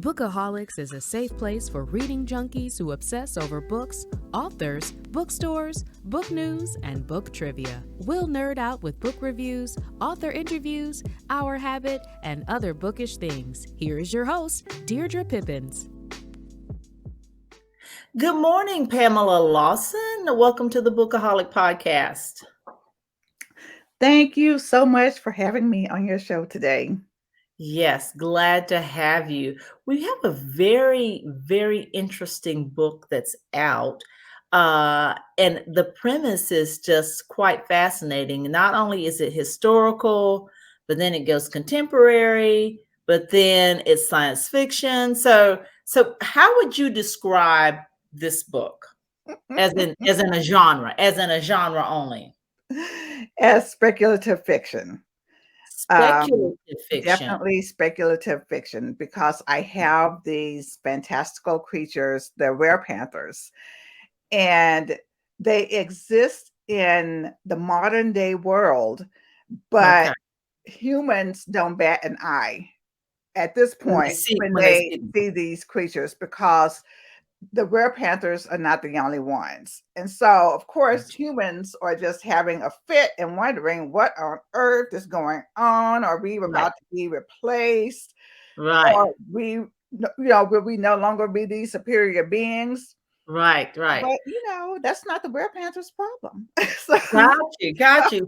Bookaholics is a safe place for reading junkies who obsess over books, authors, bookstores, book news, and book trivia. We'll nerd out with book reviews, author interviews, our habit, and other bookish things. Here is your host, Deirdre Pippins. Good morning, Pamela Lawson. Welcome to the Bookaholic Podcast. Thank you so much for having me on your show today. Yes, glad to have you. We have a very, very interesting book that's out. And the premise is just quite fascinating. Not only is it historical, but then it goes contemporary, but then it's science fiction. So how would you describe this book as in a genre only? As speculative fiction. Speculative fiction. Definitely speculative fiction, because I have these fantastical creatures, the werepanthers, and they exist in the modern day world, but humans don't bat an eye at this point when they see these creatures, because the werepanthers are not the only ones. And so, of course, humans are just having a fit and wondering what on earth is going on. Are we about to be replaced? Right. Or will we no longer be these superior beings? Right. But, that's not the werepanthers' problem. Got you.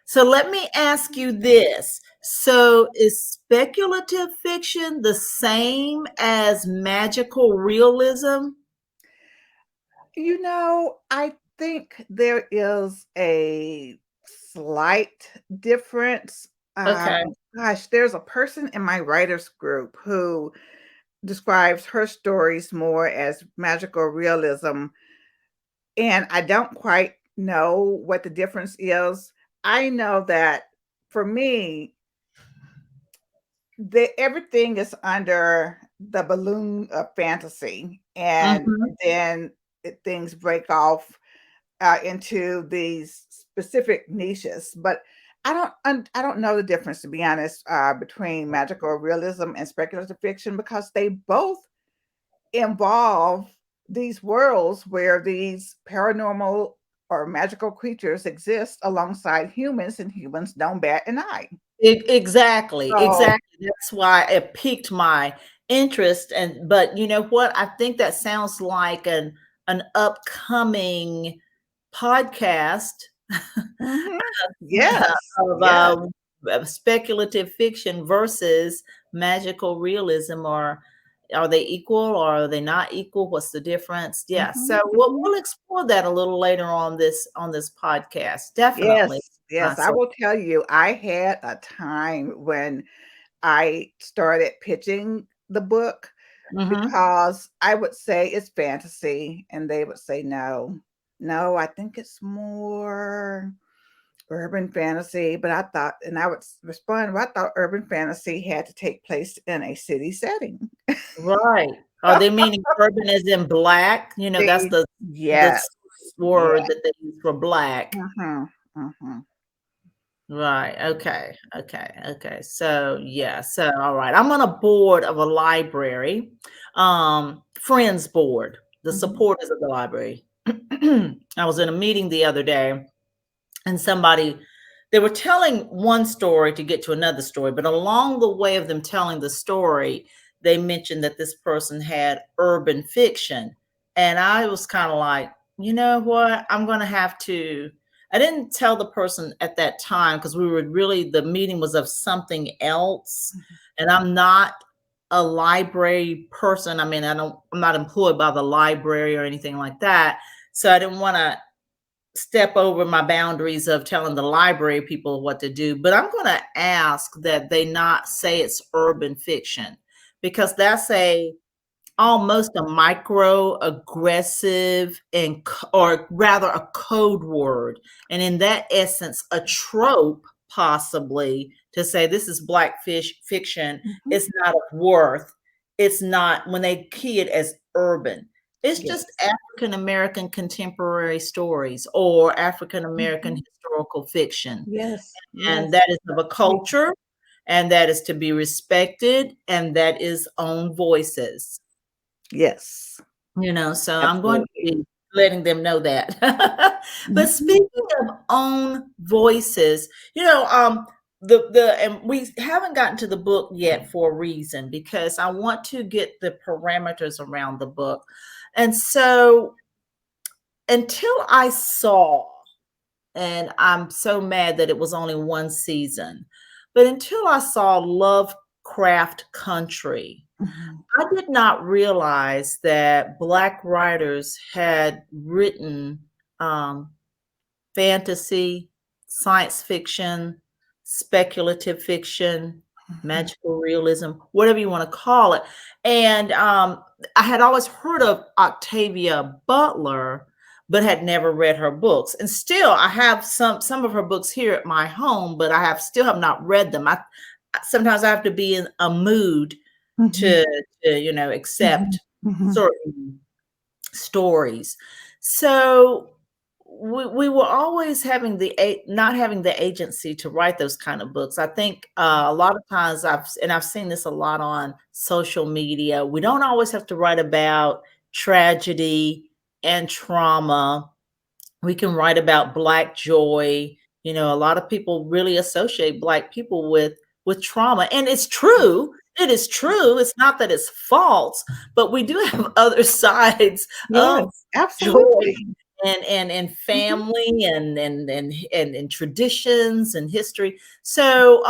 So let me ask you this. So is speculative fiction the same as magical realism? I think there is a slight difference. There's a person in my writers group who describes her stories more as magical realism, and I don't quite know what the difference is. I know that for me, everything is under the balloon of fantasy, and then things break off into these specific niches. But I don't know the difference, to be honest, between magical realism and speculative fiction, because they both involve these worlds where these paranormal or magical creatures exist alongside humans, and humans don't bat an eye. Exactly. That's why it piqued my interest. But you know what? I think that sounds like an upcoming podcast. Yes. Of speculative fiction versus magical realism, or are they equal or are they not equal? What's the difference? Yeah. So we'll explore that a little later on this podcast. Definitely. Yes, I will tell you, I had a time when I started pitching the book, because I would say it's fantasy, and they would say, no, I think it's more urban fantasy. But I would respond, well, I thought urban fantasy had to take place in a city setting. Right. Are they meaning urban as in black? That's the word that they use for black. Right. Okay. So all right. I'm on a board of a library, friends board, the supporters of the library. I was in a meeting the other day, and they were telling one story to get to another story, but along the way of them telling the story, they mentioned that this person had urban fiction. And I was kind of like, you know what? I didn't tell the person at that time, because the meeting was of something else. And I'm not a library person. I mean, I'm not employed by the library or anything like that. So I didn't want to step over my boundaries of telling the library people what to do. But I'm going to ask that they not say it's urban fiction, because that's almost a microaggressive or rather a code word. And in that essence, a trope, possibly, to say this is black fiction. It's not of worth. It's not, when they key it as urban. It's just African American contemporary stories or African American historical fiction. Yes. And that is of a culture. and that is to be respected, and that is own voices. Yes. So I'm going to Absolutely. be letting them know that. But Mhm. speaking of own voices, and we haven't gotten to the book yet for a reason, because I want to get the parameters around the book. And so until I saw, and I'm so mad that it was only one season, but until I saw Lovecraft Country, Mhm. I did not realize that Black writers had written um, fantasy, science fiction, speculative fiction, Mhm. magical realism, whatever you want to call it. And I had always heard of Octavia Butler, but had never read her books. And still, I have some of her books here at my home, but I still have not read them. Sometimes I have to be in a mood Mhm. to Mhm. accept Mhm. certain stories. So we were always not having the agency to write those kind of books. I think a lot of times I've seen this a lot on social media. We don't always have to write about tragedy and trauma. We can write about Black joy. A lot of people really associate Black people with trauma, and it's true. It is true. It's not that it's false, but we do have other sides of Yes, joy absolutely. and Mhm. family and traditions and history. So,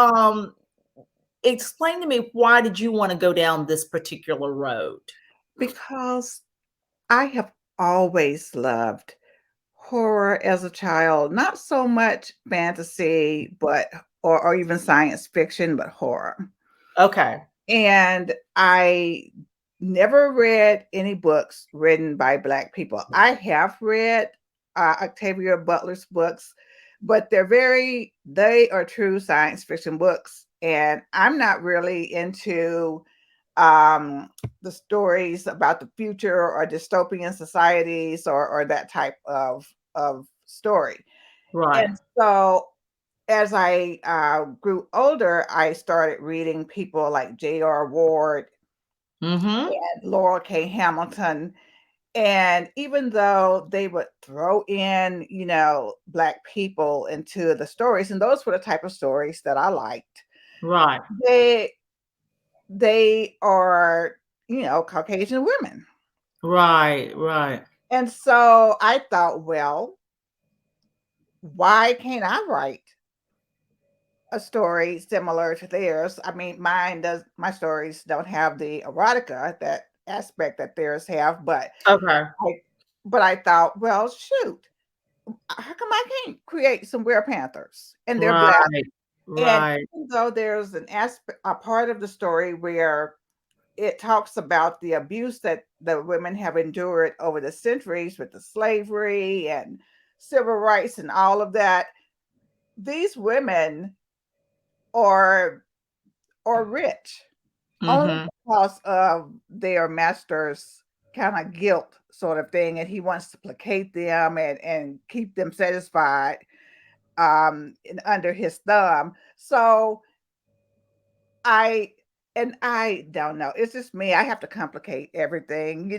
explain to me, why did you want to go down this particular road? Because I have always loved horror as a child, not so much fantasy, but or even science fiction, but horror. Okay. And I never read any books written by Black people. I have read Octavia Butler's books, but they are true science fiction books. And I'm not really into the stories about the future or dystopian societies or that type of story. Right. And so as I grew older, I started reading people like J.R. Ward Mm-hmm. and Laurel K. Hamilton. And even though they would throw in, Black people into the stories, and those were the type of stories that I liked, Right. they they are, Caucasian women. Right. Right. And so I thought, well, why can't I write a story similar to theirs? I mean, my stories don't have the erotica, that aspect that theirs have, Okay. I but I thought, well, shoot, how come I can't create some Panthers and they're Black? Right. And Right. even though there's a part of the story where it talks about the abuse that the women have endured over the centuries with the slavery and civil rights and all of that, these women are rich only Mm-hmm. because of their master's kind of guilt sort of thing, and he wants to placate them and keep them satisfied under his thumb. So I I don't know. It's just me. I have to complicate everything.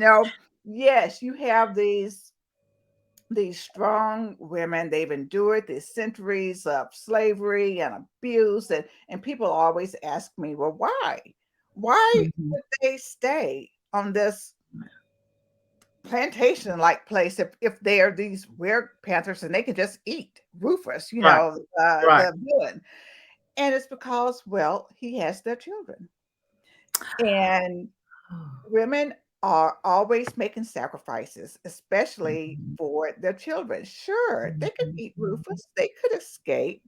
Yes, you have these strong women. They've endured these centuries of slavery and abuse, and people always ask me, well, why? Why Mm-hmm. would they stay on this plantation like place if they are these weird panthers and they can just eat Rufus, Right. Right. the villain? And it's because, well, he has their children. And women are always making sacrifices, especially for their children. Sure, they could eat Rufus, they could escape.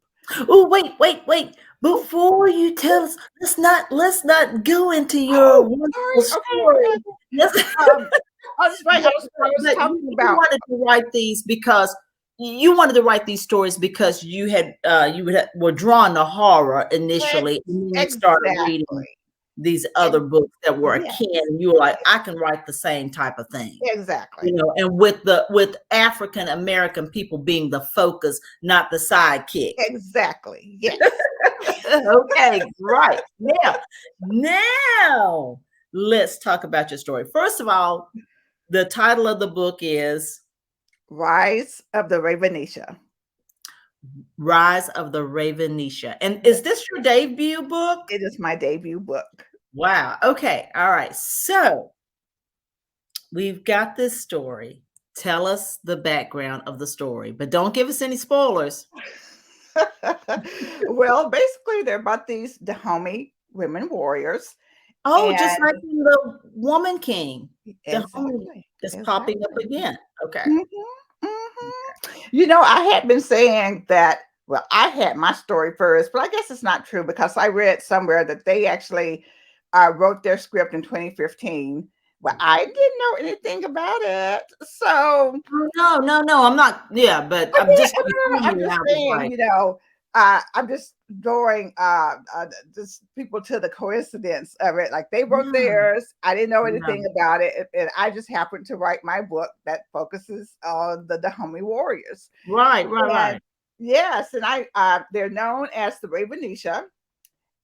Oh, wait. Before you tell us, let's not go into your Oh, wonderful sorry. Okay, story. okay. Let's Um, oh, that's right. but, I was but talking you about. wanted to write these because you wanted to write these stories because were drawn to horror initially, and then you started reading Exactly. these other Ex- books that were Yes, akin, and you were like, I can write the same type of thing. exactly. And with African American people being the focus, not the sidekick. Exactly. Yes. Okay, right. Now let's talk about your story. First of all, the title of the book is Rise of the Ravenisha. Rise of the Ravenisha. And is this your debut book? It is my debut book. Wow. Okay. All right. So we've got this story. Tell us the background of the story, but don't give us any spoilers. Well, basically, they're about these Dahomey women warriors. Oh, just And like in the Woman King. The Dahomey is popping up exactly. again. Okay. You know, I had been saying that, well, I had my story first, but I guess it's not true because I read somewhere that they actually wrote their script in 2015. Well, I didn't know anything about it. So No. I'm not. Yeah, but I I'm mean, just I'm just saying, like, you know, I'm just drawing just people to the coincidence of it. Like they wrote yeah, theirs. I didn't know yeah. anything about it. And I just happened to write my book that focuses on the Dahomey warriors. Right. And yes, and they're known as the Ravenisha,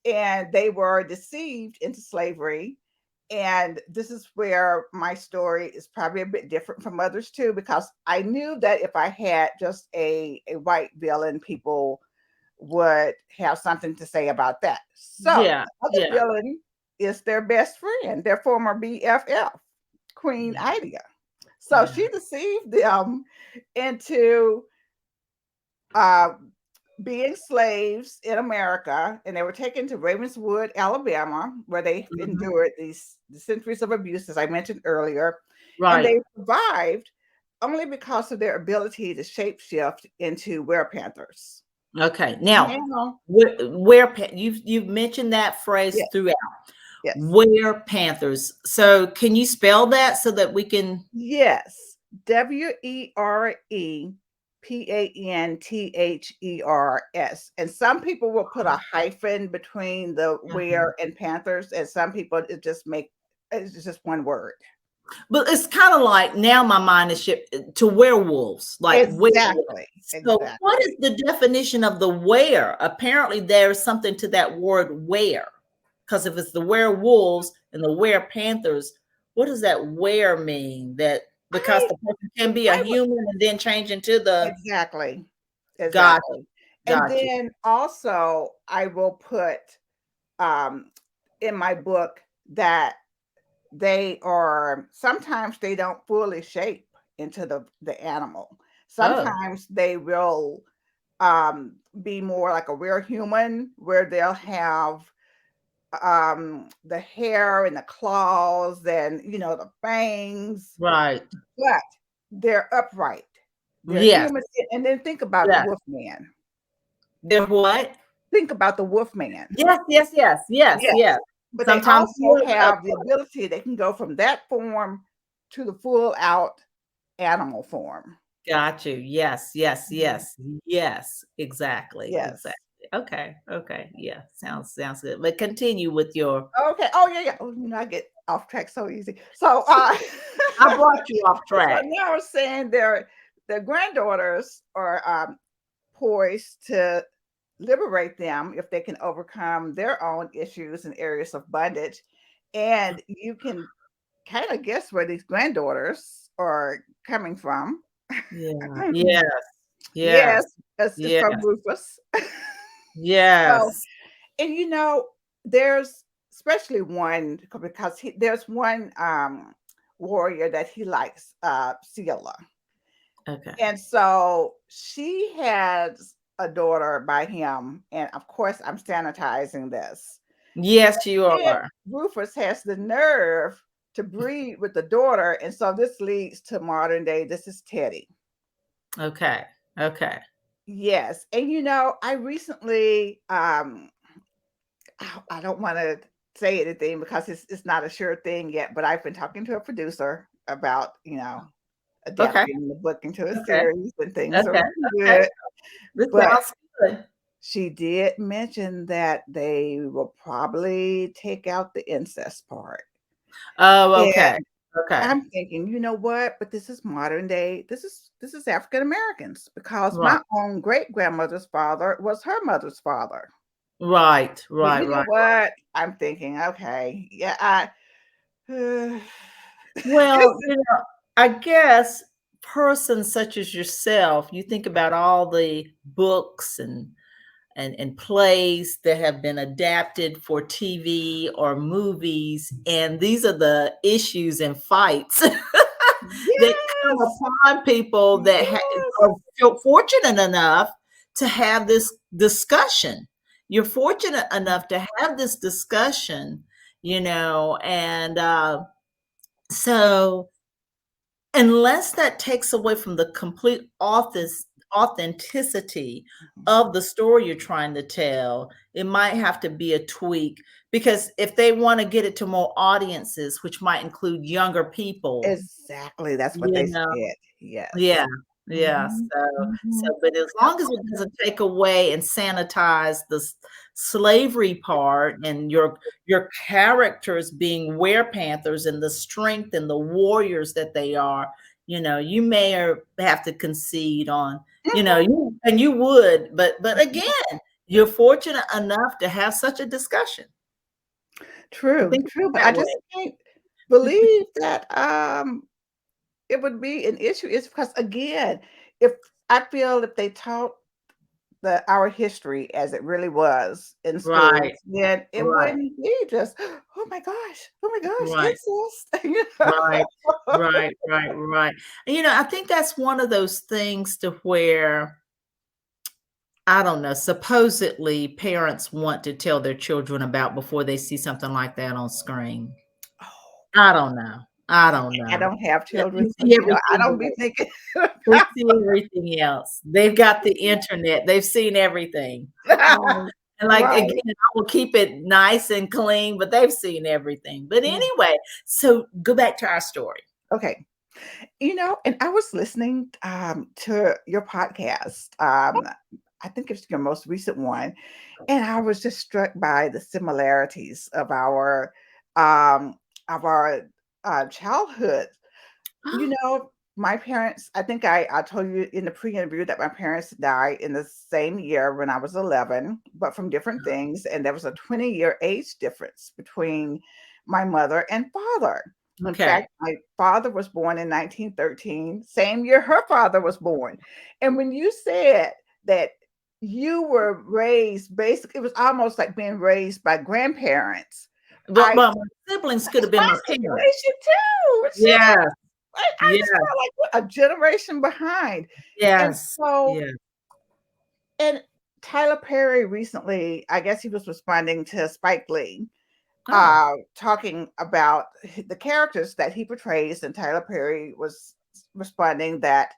and they were deceived into slavery. And this is where my story is probably a bit different from others too, because I knew that if I had just a white villain, people would have something to say about that. So Yeah, the other villain is their best friend, their former BFF, Queen yeah, Idea. So she deceived them into being slaves in America, and they were taken to Ravenswood, Alabama, where they endured the centuries of abuse, as I mentioned earlier. And right. they survived only because of their ability to shapeshift into werepanthers. Okay. Now, Now, you've mentioned that phrase yes, throughout. yes, Were Panthers. So can you spell that so that we can? yes. WEREPANTHERS. And some people will put a hyphen between the were and panthers, and some people it's just one word. But it's kind of like now my mind is shifted to werewolves, like werewolves. So what is the definition of the were? Apparently there's something to that word were, because if it's the werewolves and the were-panthers, what does that were mean? That because the person can be a human and then change into the exactly. God. And then also I will put in my book that sometimes they don't fully shape into the animal. Sometimes they will be more like a real human, where they'll have the hair and the claws and the fangs, Right. but they're upright. They're human. And then think about the wolf man. They're what? Think about the wolf man. Yes. But sometimes they also have the ability, they can go from that form to the full out animal form. Got you. Yes, exactly. Yes. Exactly. Okay. Yeah, sounds good. But continue with your. Okay. Oh yeah. Oh, I get off track so easy. So I brought you off track. So now we're saying their granddaughters are poised to liberate them if they can overcome their own issues and areas of bondage. And you can kind of guess where these granddaughters are coming from. Yes. It's from Rufus. Yes. So, and there's especially one, because there's one warrior that he likes, Ciela. Okay. And so she has a daughter by him, and of course I'm sanitizing this. Yes, you are. Rufus has the nerve to breed with the daughter, and so this leads to modern day. This is Teddy. Okay. Yes, and I recently I don't want to say anything because it's not a sure thing yet, but I've been talking to a producer about adapting the book into a series, and things are good. But good. She did mention that they will probably take out the incest part. Oh, okay. And I'm thinking, you know what? But this is modern day. This is African Americans, because my own great grandmother's father was her mother's father. Right, But right, you know right. what? I'm thinking, okay, yeah, Well, I guess persons such as yourself, you think about all the books and plays that have been adapted for TV or movies, and these are the issues and fights that come yes, upon people that yes. are feel fortunate enough to have this discussion. You're fortunate enough to have this discussion, and so unless that takes away from the complete authenticity of the story you're trying to tell, it might have to be a tweak because if they want to get it to more audiences, which might include younger people, Exactly, that's what you they know, said. Yes. yeah, yeah. Mhm, So, mhm. but as long as it doesn't take away and sanitize the slavery part and your characters being werepanthers and the strength and the warriors that they are, you may or have to concede on, Mhm. you would, but again, you're fortunate enough to have such a discussion. True, Think true, but I that way. just can't believe that, it would be an issue. It's because, again, if I feel if they taught our history as it really was in Right, schools, then it right, wouldn't be just, oh my gosh, right. incest. Right, right, right, right. And, I think that's one of those things to where, I don't know, supposedly parents want to tell their children about before they see something like that on screen. Oh, I don't know. I don't I know. don't have But children, they so, see I everything don't be else. thinking They about see everything else. They've got the internet. They've seen everything. right, And like again, right. I will keep it nice and clean, but they've seen everything. But Mm, anyway, so go back to our story. okay. And I was listening, to your podcast, I think it's your most recent one, and I was just struck by the similarities um, of our, childhood. You know, my parents, I think I told you in the pre-interview that my parents died in the same year when I was 11, but from different things, and there was a 20-year age difference between my mother and father. In Okay. fact, my father was born in 1913, same year her father was born. And when you said that you were raised, basically, it was almost like being raised by grandparents. Well, I my siblings could That's have been my my parents. situation too. Yes, I just yes, felt like we're a generation behind. And yes, so, yes. and Tyler Perry recently, I guess he was responding to Spike Lee, Oh, talking about the characters that he portrays, and Tyler Perry was responding that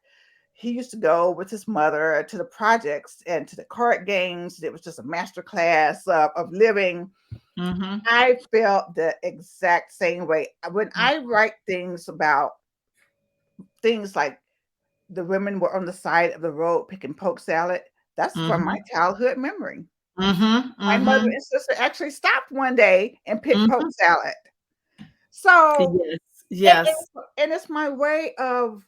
he used to go with his mother to the projects and to the card games. It was just a master class of living. mhm. I felt the exact same way. When I write things about things like the women were on the side of the road picking poke salad, that's from my Mhm, childhood memory. mhm, My mother mhm, and sister actually stopped one day and picked poke mhm. salad. So, Yes, and, yes, and it's my way of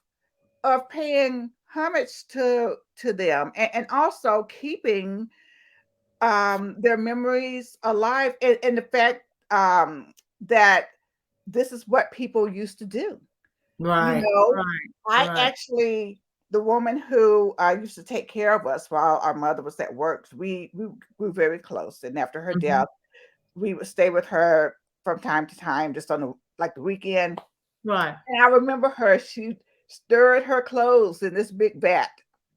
paying homage to them, and also keeping their memories alive, and the fact that this is what people used to do. You right, know, right, I right. actually the woman who, used to take care of us while our mother was at work, we grew very close, and after her Mhm, death, we would stay with her from time to time, just on the weekend, right. and I remember she stirred her clothes in this big vat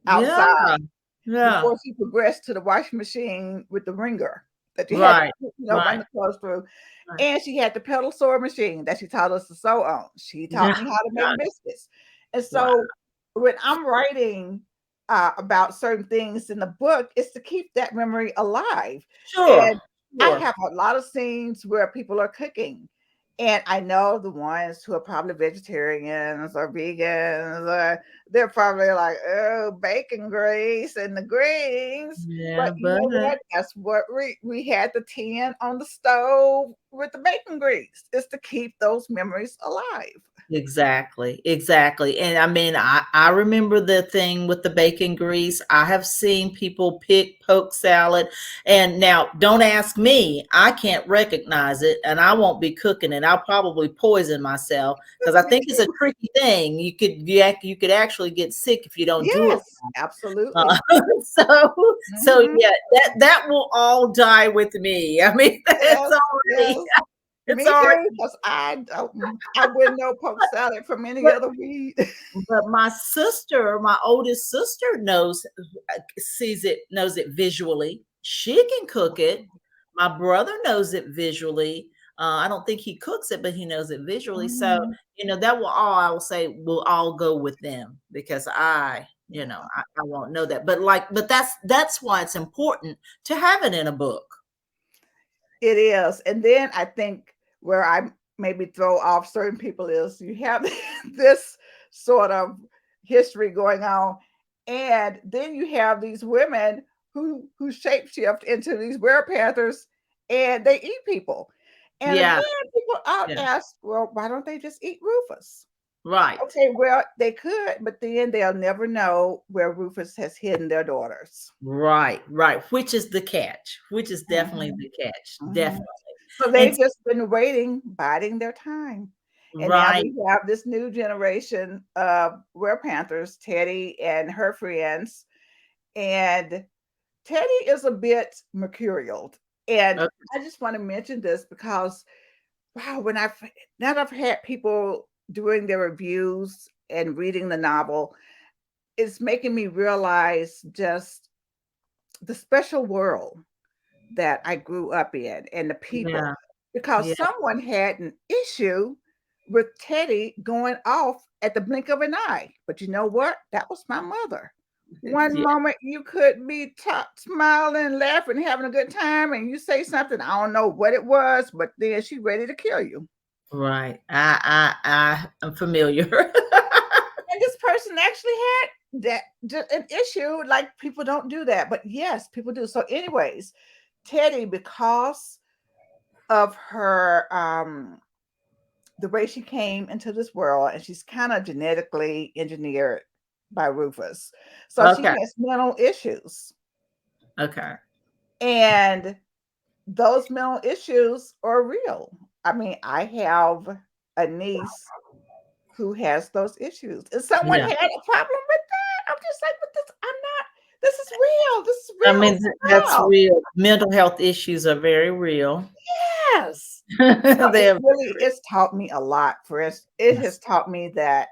Yeah, outside yeah. before she progressed to the washing machine with the wringer that you had to, Right, run right, the clothes through. right. And she had the pedal sewing machine that she taught us to sew on. She Yeah, taught me how to make got it. biscuits. And Wow. so when I'm writing about certain things in the book, it's to keep that memory alive. Sure, And I sure. have a lot of scenes where people are cooking. And I know the ones who are probably vegetarians or vegans, they're probably like, oh, bacon grease and the greens. Yeah, But you know but what? That's what we had the tin on the stove with the bacon grease, is to keep those memories alive. Exactly. And I mean, I remember the thing with the bacon grease. I have seen people pick poke salad. And now don't ask me. I can't recognize it and I won't be cooking it. I'll probably poison myself because I Me think it's a too. tricky thing. You could actually get sick if you don't do it. Yes, absolutely. So Mhm. yeah, that will all die with me. I mean, Yes, yes. it's Me already too, because I wouldn't know poke salad from any other weed. But my sister, my oldest sister knows it visually. She can cook it. My brother knows it visually. I don't think he cooks it, but he knows it visually. So, Mhm. that will all I will say will all go with them because Yeah. I won't know that. But that's why it's important to have it in a book. It is. And then I think where I maybe throw off certain people is you have this sort of history going on, and then you have these women who shapeshift into these werepanthers and they eat people. And Yeah, again, people out yeah. ask, well, why don't they just eat Rufus? Right. Okay, well, they could, but then they'll never know where Rufus has hidden their daughters. Right. Which is the catch. Which is definitely Mhm, the catch. mhm. Definitely. So And they've just been waiting, biding their time. And now right. we have this new generation of werepanthers, Teddy and her friends. And Teddy is a bit mercurial. And Okay. I just want to mention this because, wow, now that I've had people doing their reviews and reading the novel, it's making me realize just the special world that I grew up in and the Yeah. people, because Yeah. someone had an issue with Teddy going off at the blink of an eye. But you know what? That was my mother. One Yeah. moment you could be smiling, laughing, having a good time, and you say something, I don't know what it was, but then she's ready to kill you. Right. I am familiar. And this person actually had an issue. Like people don't do that, but yes, people do. So, anyways, Teddy, because of her the way she came into this world, and she's kind of genetically engineered by Rufus. So she Okay. has mental issues. Okay. And those mental issues are real. I mean, I have a niece who has those issues. And someone Yeah. had a problem with that. I'm just like, but this is real. This is I real mean, that's stuff. real. Mental health issues are very real. Yes. So They're it's taught me a lot. It yes. has taught me that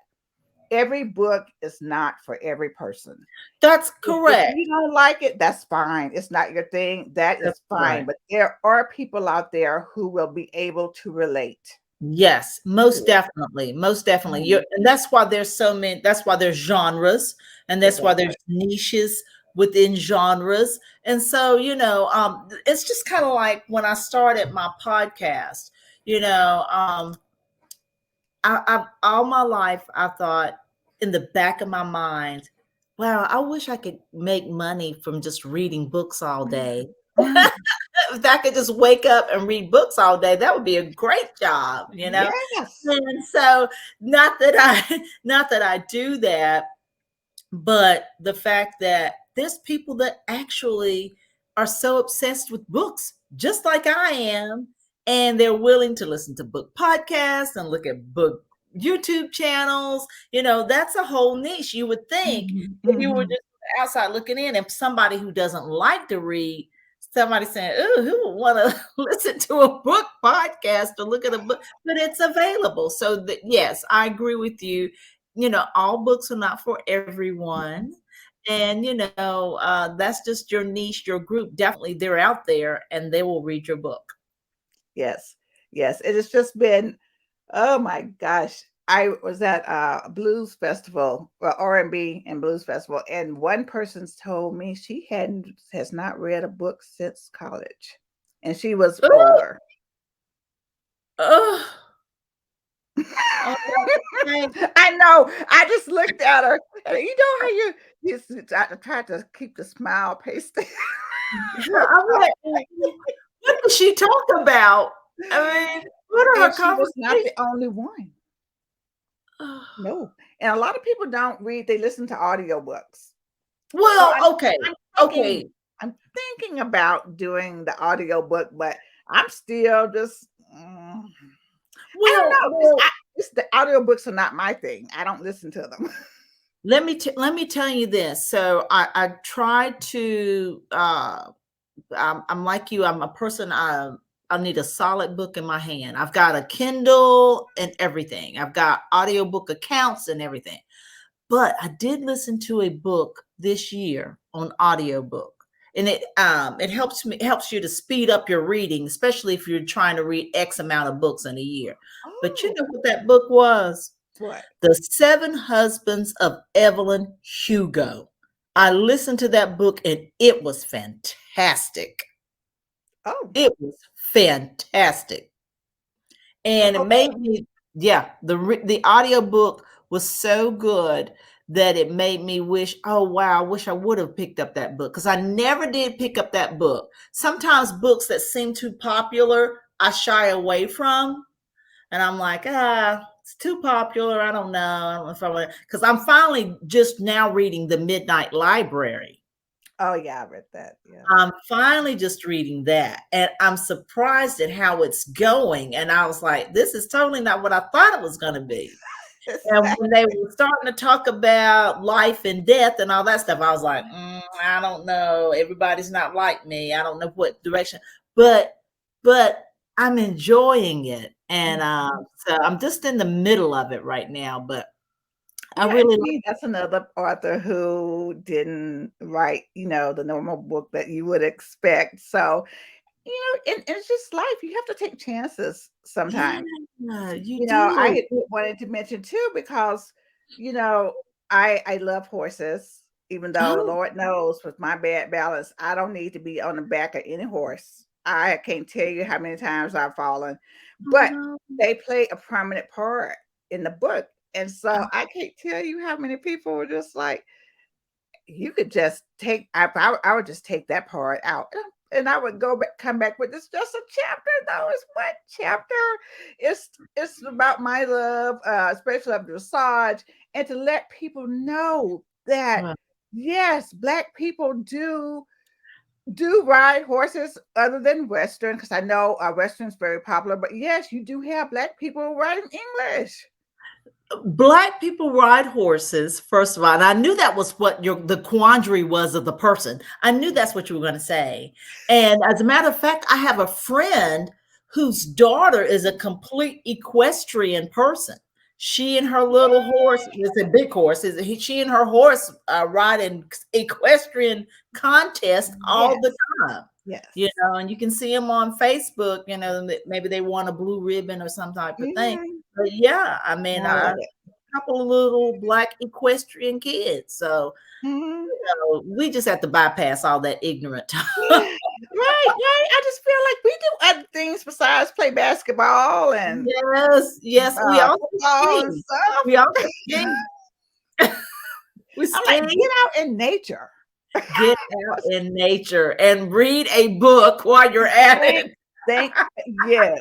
every book is not for every person. That's If correct. you don't like it, that's fine. It's not your thing. That That's is fine. right. But there are people out there who will be able to relate Yes, to most it. definitely. Most definitely. Mhm. And that's why there's so many, that's why there's genres and that's why there's Exactly. niches within genres. And so, it's just kind of like when I started my podcast, you know, I all my life I thought in the back of my mind, wow, I wish I could make money from just reading books all day. Mhm. If I could just wake up and read books all day, that would be a great job. Yes. And so not that I not that I do that, but the fact that there's people that actually are so obsessed with books, just like I am, and they're willing to listen to book podcasts and look at book YouTube channels. That's a whole niche. You would think Mhm. if you were Mhm. just outside looking in, and somebody who doesn't like to read, somebody saying, "Oh, who would want to listen to a book podcast or look at a book?" But it's available. So that yes, I agree with you. All books are not for everyone. And, that's just your niche, your group. Definitely, they're out there and they will read your book. Yes. Yes. It has just been, oh my gosh. I was at a blues festival, well, R&B and blues festival, and one person's told me she has not read a book since college, and she was Oh, older. oh, oh, thank- I know. I just looked at her, and you know how tried to keep the smile pasted. I'm like, what does she talk about? I mean, what are And her she was not conversations? the only one. No. And a lot of people don't read, they listen to audiobooks. So Well, okay, I'm thinking okay. I'm thinking about doing the audiobook, but I'm still just I don't Well, know. well, The audiobooks are not my thing. I don't listen to them. let me tell you this. So I try to I'm like you. I'm a person. I need a solid book in my hand. I've got a Kindle and everything. I've got audiobook accounts and everything. But I did listen to a book this year on audiobook. And it helps you to speed up your reading, especially if you're trying to read X amount of books in a year. But you Oh, know what that book was? what? The Seven Husbands of Evelyn Hugo. I listened to that book and it was fantastic. Oh, It was fantastic. And it okay. made me, yeah, the audiobook was so good that it made me wish, oh wow, I wish I would have picked up that book because I never did pick up that book. Sometimes books that seem too popular, I shy away from. And I'm like, it's too popular. I don't know. I don't know if I want to, because I'm finally just now reading The Midnight Library. Oh yeah, I read that. Yeah. I'm finally just reading that. And I'm surprised at how it's going. And I was like, this is totally not what I thought it was going to be. And when they were starting to talk about life and death and all that stuff, I was like, I don't know. Everybody's not like me. I don't know what direction. But I'm enjoying it. And so I'm just in the middle of it right now. But I Yeah, and really to me, that's another author who didn't write, the normal book that you would expect. So, and it's just life. You have to take chances sometimes. yeah, you do. I wanted to mention too because, you know, I love horses, even though Oh, Lord knows with my bad balance, I don't need to be on the back of any horse. I can't tell you how many times I've fallen, oh but no. they play a prominent part in the book. And so I can't tell you how many people were just like, you could just take I would just take that part out and I would go back come back with it's just a chapter though. It's one chapter. It's about my love, especially of dressage, and to let people know that Well, yes, black people do ride horses other than Western, because I know Western's very popular, but yes, you do have black people riding English. Black people ride horses, first of all, and I knew that was what the quandary was of the person. I knew that's what you were going to say. And as a matter of fact, I have a friend whose daughter is a complete equestrian person. She and her little horse, it's a big horse, she and her horse ride in equestrian contest all Yes, the time. yes. And you can see them on Facebook, maybe they won a blue ribbon or some type of thing. Mhm. But yeah, I mean, I love it. couple of little black equestrian kids. So Mhm. we just have to bypass all that ignorant time. Right, right. I just feel like we do other things besides play basketball and Yes, yes. We also football and ski. stuff. We also ski. We I'm like, ski, get out in nature. get out in nature, and read a book while you're at Thank, it. thank you.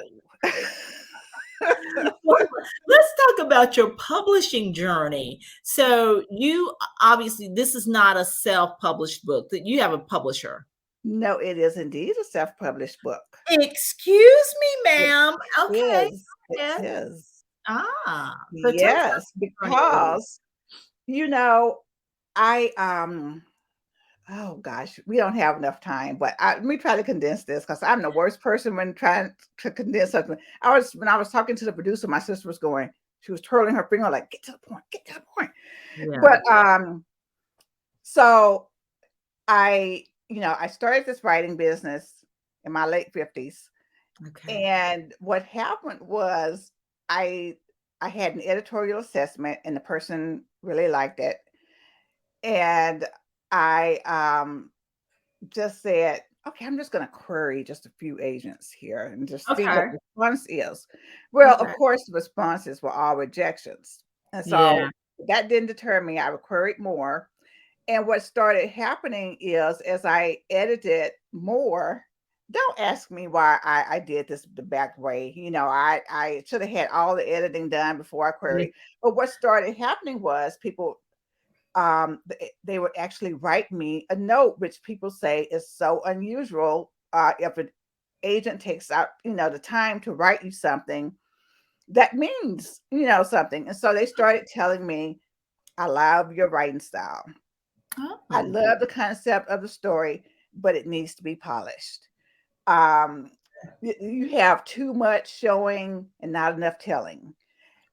Well, let's talk about your publishing journey. So you obviously this is not a self-published book, that you have a publisher. No, it is indeed a self-published book. Excuse me, It ma'am. Okay. is. It Yes. is. So tell us Yes, about your journey, please. because you know, I oh gosh, we don't have enough time, but let me try to condense this because I'm the worst person when trying to condense something. When I was talking to the producer, my sister was going, she was twirling her finger like, get to the point, get to the point. Yeah. But so I started this writing business in my late 50s. Okay. And what happened was I I had an editorial assessment and the person really liked it. And I just said, okay, I'm just going to query just a few agents here and just see what Okay. the response is. Well, of Okay. course, the responses were all rejections. And Yeah. so that didn't deter me. I queried more. And what started happening is as I edited more, don't ask me why I did this the back way. I should have had all the editing done before I Yeah. queried. But what started happening was people they would actually write me a note, which people say is so unusual. If an agent takes out, the time to write you something, that means, something. And so they started telling me, I love your writing style. I Oh, love the concept of the story, but it needs to be polished. Um, you have too much showing and not enough telling.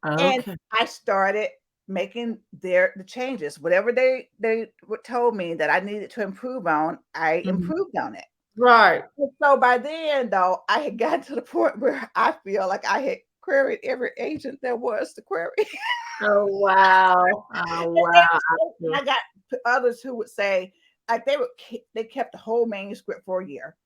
And okay. I started making the changes. Whatever they told me that I needed to improve on, I Mhm. improved on it. Right. And so by then, though, I had gotten to the point where I feel like I had queried every agent there was to query. Oh, wow. Oh, wow. And I got others who would say, like they kept the whole manuscript for a year.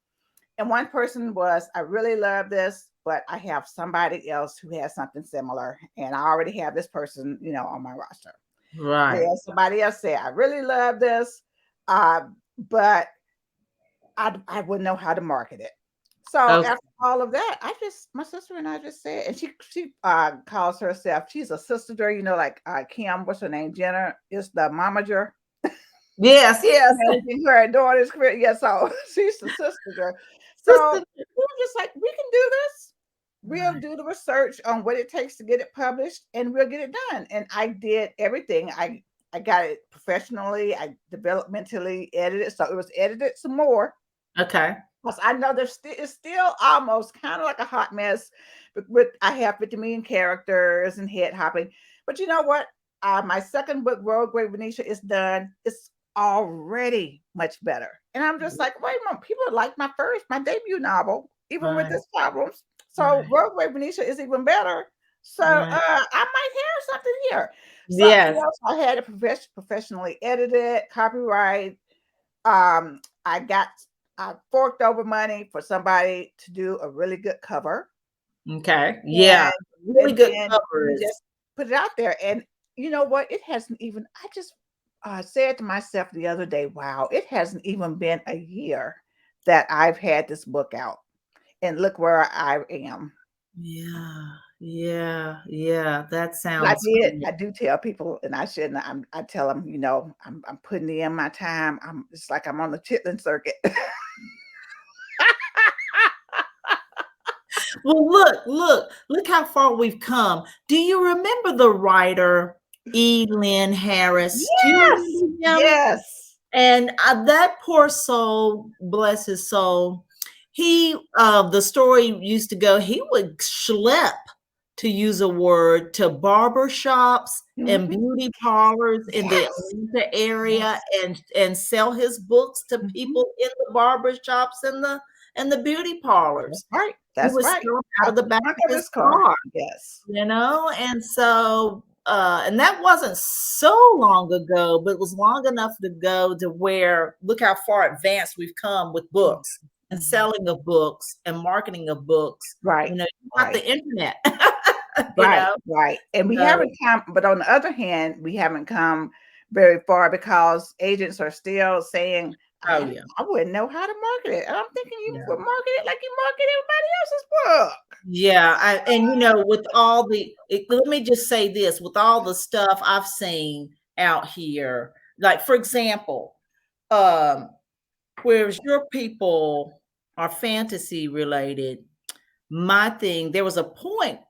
And one person was, I really love this, but I have somebody else who has something similar, and I already have this person, on my roster. Right. Then somebody else said, I really love this, but I wouldn't know how to market it. So Okay. after all of that, my sister and I just said, and she calls herself, she's a sister, like Kim, what's her name? Jenner is the momager. Yes, yes. Managing her daughter's career. Yeah, so she's the sister. So Sister. we were just like, we can do this. We'll Right. do the research on what it takes to get it published, and we'll get it done. And I did everything. I got it professionally. I developmentally edited, so it was edited some more. Okay. Because I know it's still almost kind of like a hot mess. But I have 50 million characters and head hopping. But you know what? My second book, Rogue Ravenisha, is done. It's already much better. And I'm just like, wait a minute, people like my debut novel, even with Right. its problems. So Right. Rogue Ravenisha is even better. So Right. I might have something here. Something Yes. else I had it professionally edited, copyright. I forked over money for somebody to do a really good cover, Okay. Yeah. and Really good then we covers. just put it out there. And you know what? It hasn't even. I just said to myself the other day, "Wow, it hasn't even been a year that I've had this book out, and look where I am." Yeah. Yeah. Yeah. That But sounds great. I do tell people, and I shouldn't. I tell them, I'm putting in my time. It's like I'm on the chitlin circuit. Well, look how far we've come. Do you remember the writer E. Lynn Harris? Do you Yes, remember him? yes. And that poor soul, bless his soul, he the story used to go, he would schlep, to use a word, to barber shops and Mhm. beauty parlors in the Yes. Atlanta area Yes. and sell his books to Mhm. people in the barber shops and the beauty That's parlors. right. He That's would right. sell 'em out Out of the the back trunk of of his his car. car. Yes. And so and that wasn't so long ago, but it was long enough to go to where, look how far advanced we've come with Mhm. books and Mhm. selling of books and marketing of books. Right. You got Right. the internet. you Right. know Right. And we so haven't come, but on the other hand, we haven't come very far because agents are still saying, oh yeah. I wouldn't know how to market it. And I'm thinking you Yeah. would market it like you market everybody else's book. Yeah, and with all let me just say this, with all the stuff I've seen out here, like for example, um whereas your people are fantasy related, my thing, there was a point,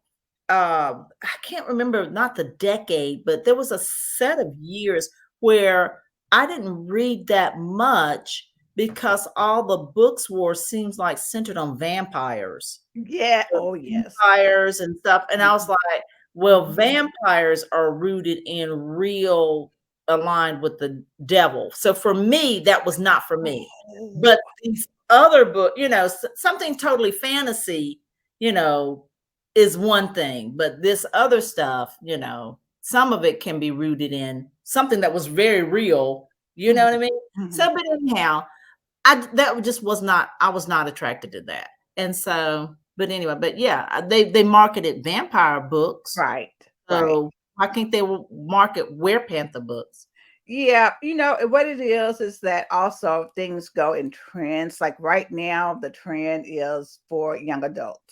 I can't remember, not the decade, but there was a set of years where I didn't read that much because all the books were, seems like, centered on vampires Yeah. Oh, yes. vampires and stuff. And I was Mhm. like, well, Mhm. vampires are rooted in real, aligned with the devil. So for me, that was not for me. Oh, But these other book, something totally fantasy, you know, is one thing. But this other stuff, some of it can be rooted in something that was very real. You know mhm. what I mean? Mhm. So, but anyhow, I was not attracted to that. And so, but anyway, but yeah, they marketed vampire books. Right. Right. So why can't they market Werepanther books? Yeah, what it is that also things go in trends. Like right now, the trend is for young adult.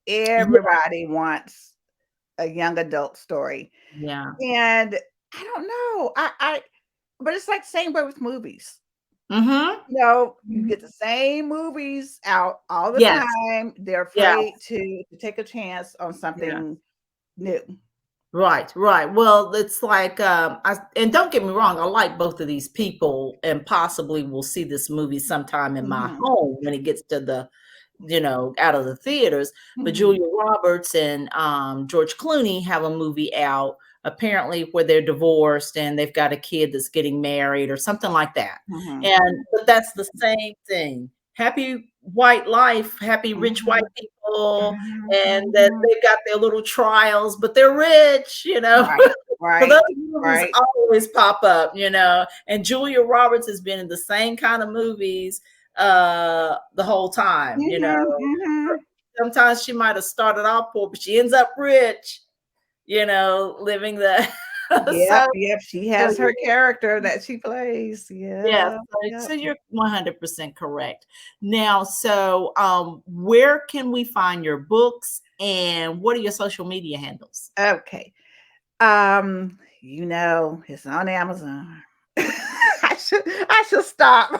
Yeah, Everybody wants a young adult story. yeah. And I don't know. But it's like same way with movies. Mhm. You get the same movies out all the Yes, time. They're yeah, afraid to take a chance on yeah. something new. Right, right. Well, it's like, and don't get me wrong, I like both of these people, and possibly will see this movie sometime in my Mhm, home when it gets to the, out of the theaters. But mhm, Julia Roberts and George Clooney have a movie out apparently where they're divorced and they've got a kid that's getting married or something like that. mhm, And but that's the same thing. Happy white life, happy rich white mhm, people, mhm, and that mhm. they've got their little trials, but they're rich. Right, So those right, movies right. always pop up. And Julia Roberts has been in the same kind of movies the whole time. Mhm, mhm. Sometimes she might have started off poor, but she ends up rich, living the Yep, so yep, she so has her character that she plays. yes, Yeah, so yep. you're 100% correct. Now, so where can we find your books and what are your social media handles? Okay. It's on Amazon. I should stop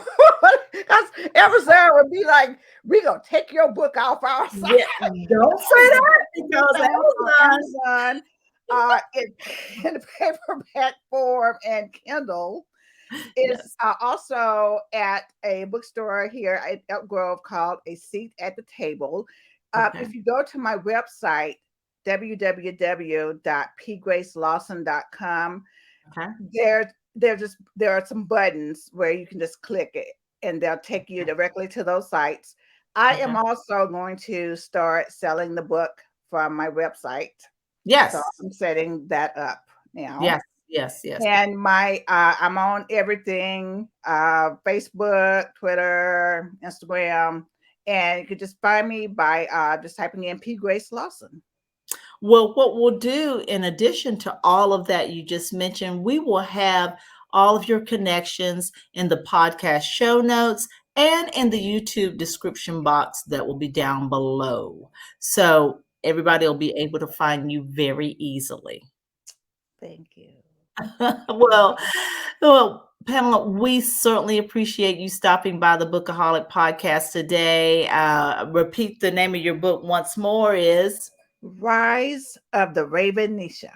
because Amazon would be like, "We gonna take your book off our site." Yeah, don't say that because On Amazon. Amazon, in paperback form and Kindle. Is Yes. also at a bookstore here at Elk Grove called A Seat at the Table. Okay. If you go to my website, www.pgracelawson.com, Okay. there are some buttons where you can just click it and they'll take you directly to those sites. I am Okay. also going to start selling the book from my website. So Yes. I'm setting that up now. Yes. Yes. Yes. And I'm on everything, Facebook, Twitter, Instagram, and you can just find me by just typing in P Grace Lawson. Well, what we'll do in addition to all of that you just mentioned, we will have all of your connections in the podcast show notes and in the YouTube description box that will be down below. So everybody will be able to find you very easily. Thank you. well, well, Pamela, we certainly appreciate you stopping by the Bookaholic podcast today. Repeat the name of your book once more is Rise of the Ravenisha.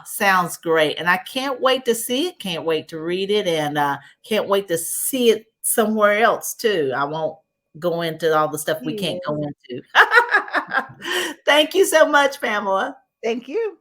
sounds great. And I can't wait to see it, can't wait to read it, and can't wait to see it somewhere else too. I won't go into all the stuff we can't Yes. go into. Thank you so much, Pamela. Thank you.